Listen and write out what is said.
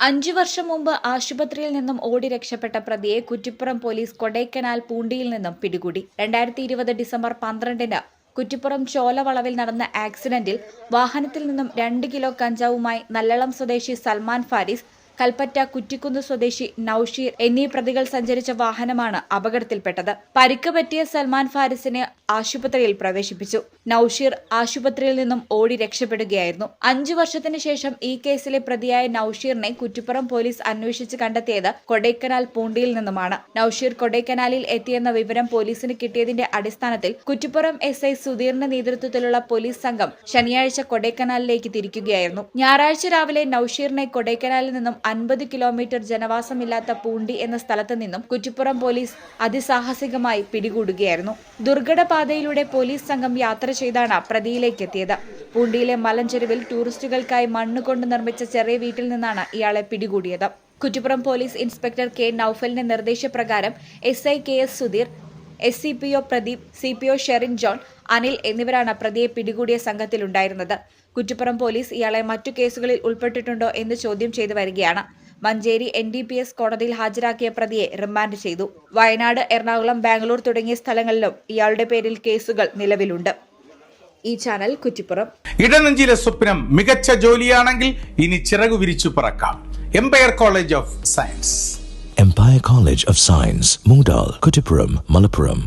5 വർഷം മുമ്പ് ആശുപത്രിയിൽ നിന്നും ഓടി രക്ഷപ്പെട്ട പ്രതിയെ കുറ്റിപ്പുറം പോലീസ് കൊടൈക്കനാൽ പൂണ്ടിയിൽ നിന്നും പിടികൂടി. 2020 ഡിസംബർ 12-ന് കുറ്റിപ്പുറം ചോലവളവിൽ നടന്ന ആക്സിഡന്റിൽ വാഹനത്തിൽ നിന്നും 2 കിലോ കഞ്ചാവുമായി നല്ലളം സ്വദേശി സൽമാൻ ഫാരിസ്, കൽപ്പറ്റ കുറ്റിക്കുന്ന് സ്വദേശി നൌഷീർ എന്നീ പ്രതികൾ സഞ്ചരിച്ച വാഹനമാണ് അപകടത്തിൽപ്പെട്ടത്. പരിക്ക് പറ്റിയ സൽമാൻ ഫാരിസിനെ ആശുപത്രിയിൽ പ്രവേശിപ്പിച്ചു. നൌഷീർ ആശുപത്രിയിൽ നിന്നും ഓടി രക്ഷപ്പെടുകയായിരുന്നു. 5 വർഷത്തിന് ശേഷം ഈ കേസിലെ പ്രതിയായ നൌഷീറിനെ കുറ്റിപ്പുറം പോലീസ് അന്വേഷിച്ച് കണ്ടെത്തിയത് കൊടൈക്കനാൽ പൂണ്ടിയിൽ നിന്നുമാണ്. നൌഷീർ കൊടൈക്കനാലിൽ എത്തിയെന്ന വിവരം പോലീസിന് കിട്ടിയതിന്റെ അടിസ്ഥാനത്തിൽ കുറ്റിപ്പുറം SI സുധീറിന്റെ നേതൃത്വത്തിലുള്ള പോലീസ് സംഘം ശനിയാഴ്ച കൊടൈക്കനാലിലേക്ക് തിരിക്കുകയായിരുന്നു. ഞായറാഴ്ച രാവിലെ നൌഷീറിനെ കൊടൈക്കനാലിൽ നിന്നും 50 കിലോമീറ്റർ ജനവാസമില്ലാത്ത പൂണ്ടി എന്ന സ്ഥലത്ത് നിന്നും കുറ്റിപ്പുറം പോലീസ് അതിസാഹസികമായി പിടികൂടുകയായിരുന്നു. ദുർഘടപാതയിലൂടെ പോലീസ് സംഘം യാത്ര ചെയ്താണ് പ്രതിയിലേക്ക് എത്തിയത്. പൂണ്ടിയിലെ മലഞ്ചെരുവിൽ ടൂറിസ്റ്റുകൾക്കായി മണ്ണുകൊണ്ട് നിർമ്മിച്ച ചെറിയ വീട്ടിൽ നിന്നാണ് ഇയാളെ പിടികൂടിയത്. Kuttippuram police inspector K. നൌഫലിന്റെ നിർദ്ദേശപ്രകാരം SI KS Sudheer, SCPO Pradeep, CPO Sherin John, Anil എന്നിവരാണ് പ്രതിയെ പിടികൂടിയ സംഘത്തിലുണ്ടായിരുന്നത്. കുറ്റിപ്പുറം പോലീസ് ഇയാളെ മറ്റു കേസുകളിൽ ഉൾപ്പെട്ടിട്ടുണ്ടോ എന്ന് ചോദ്യം ചെയ്തു വരികയാണ്. മഞ്ചേരി NDPS കോടതിയിൽ ഹാജരാക്കിയ പ്രതിയെ റിമാൻഡ് ചെയ്തു. വയനാട്, എറണാകുളം, ബാംഗ്ലൂർ തുടങ്ങിയ സ്ഥലങ്ങളിലും ഇയാളുടെ പേരിൽ കേസുകൾ നിലവിലുണ്ട്. ഈ ചാനൽ കുറ്റിപ്പുറം. ഇടനെഞ്ചിലെ സ്വപ്നം മികച്ച ജോലിയാണെങ്കിൽ ഇനി ചിറകു വിരിച്ചു പറക്കാം. Empire college of science. Empire College of Science, Moondal, Kuttipuram, Malappuram.